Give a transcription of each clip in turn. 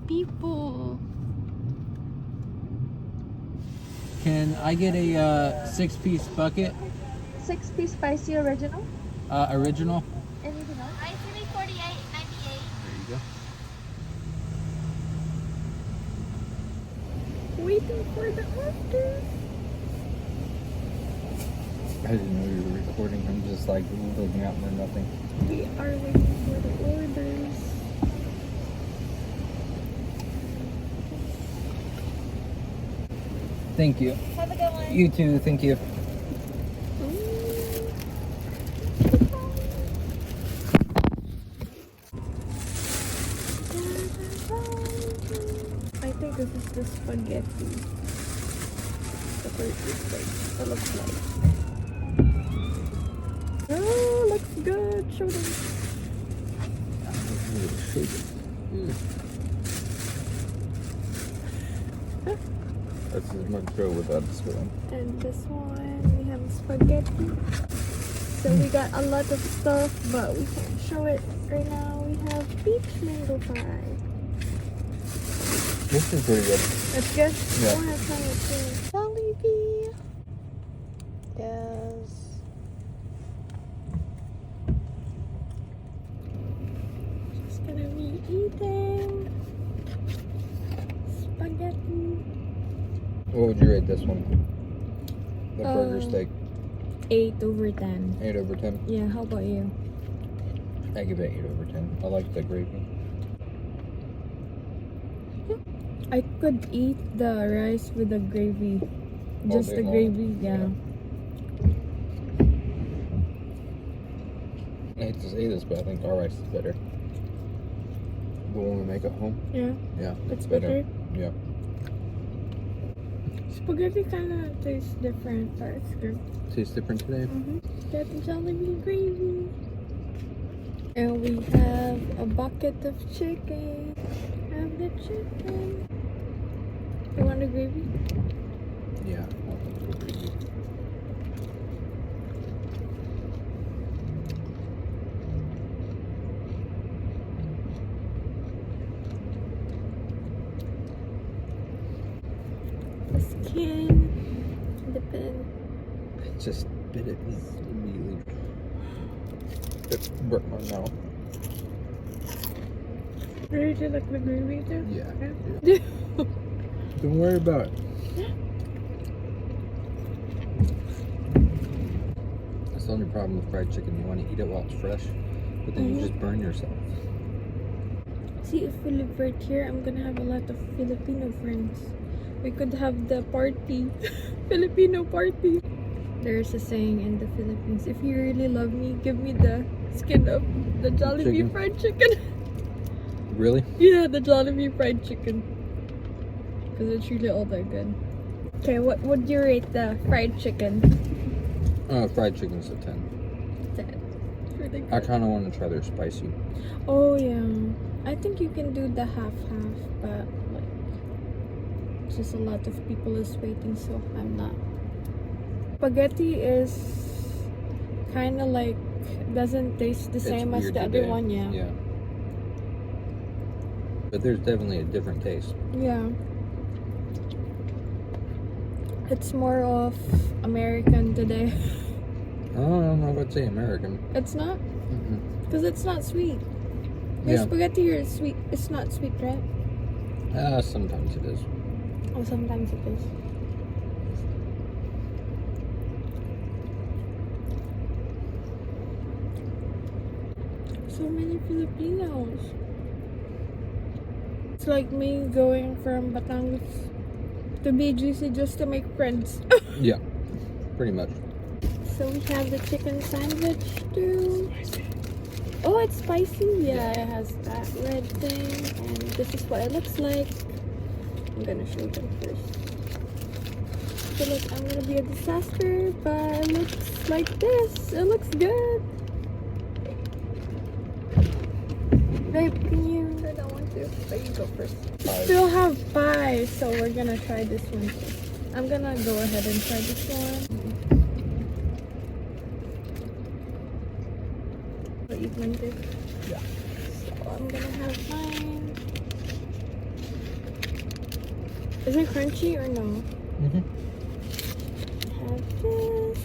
people. Can I get a 6-piece bucket? 6-piece spicy original. Original. Anything else? I see 48.98. There you go. Waiting for the order. I didn't know you were recording. I'm just like looking out for nothing. We are waiting for the orders. Thank you. Have a good one. You too. Thank you. I think this is the spaghetti. The first thing it looks like. Oh, looks good. Show them. That's as much go without a spoon. And this one, we have spaghetti. So we got a lot of stuff, but we can't show it right now. We have peach mango pie. This is pretty good. That's good? Yeah. I want to try it too. Jollibee. Yes. Just gonna be eating spaghetti. What would you rate this one? The burger steak. 8/10. 8 over 10. Yeah, how about you? I give it 8 over 10. I like the gravy. I could eat the rice with the gravy. All Just day the long. gravy, yeah. I hate to say this, but I think our rice is better. The one we make at home. Yeah, Yeah, it's better. Yeah. Spaghetti kind of tastes different, but it's good. Tastes different today. Got the Jollibee gravy. And we have a bucket of chicken. Have the chicken. You want the gravy? Yeah. I'll take the gravy. The skin. The pen. I just bit it immediately. It burnt my mouth. Ready to like the gravy too? Yeah. Yeah. Don't worry about it. That's the only problem with fried chicken. You want to eat it while it's fresh, but then you just burn yourself. See, if we live right here, I'm gonna have a lot of Filipino friends. We could have the party. Filipino party. There's a saying in the Philippines, if you really love me, give me the skin of the Jollibee Chicken? fried chicken. Really? Yeah, the Jollibee fried chicken. Because it's really all that good. Okay, what would you rate the fried chicken? Fried chicken's a 10. 10. It's really good. I kind of want to try their spicy. Oh yeah, I think you can do the half-half, but like, just a lot of people is waiting, so I'm not. Spaghetti is kind of like doesn't taste the same as weird the other today. one, yeah. Yeah. But there's definitely a different taste. Yeah. It's more of American today. I don't know if I'd say American. It's not, Mm-mm. because it's not sweet. Your Yeah. spaghetti here is sweet. It's not sweet, right? Sometimes it is. Oh, sometimes it is. So many Filipinos. It's like me going from Batangas to BGC just to make friends. Yeah, pretty much. So we have the chicken sandwich too. Oh, it's spicy. Yeah, it has that red thing, and this is what it looks like. I'm gonna show them first. So look, I'm gonna be a disaster, but it looks like this. It looks good. Babe, can you? I don't want to, but you go first. We still have pie, so we're gonna try this one first. I'm gonna go ahead and try this one. I'll eat mine too. Yeah. So I'm gonna have mine. Is it crunchy or no? Mm-hmm. Have this.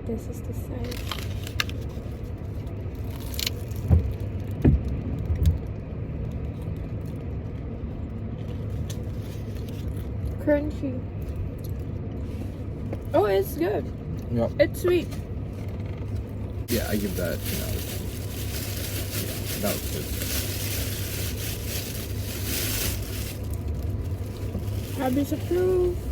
This is the size. Crunchy. Oh, it's good. Yep. It's sweet. Yeah, I give that 10 out of 10. Yeah, that was good. Hobbies approved.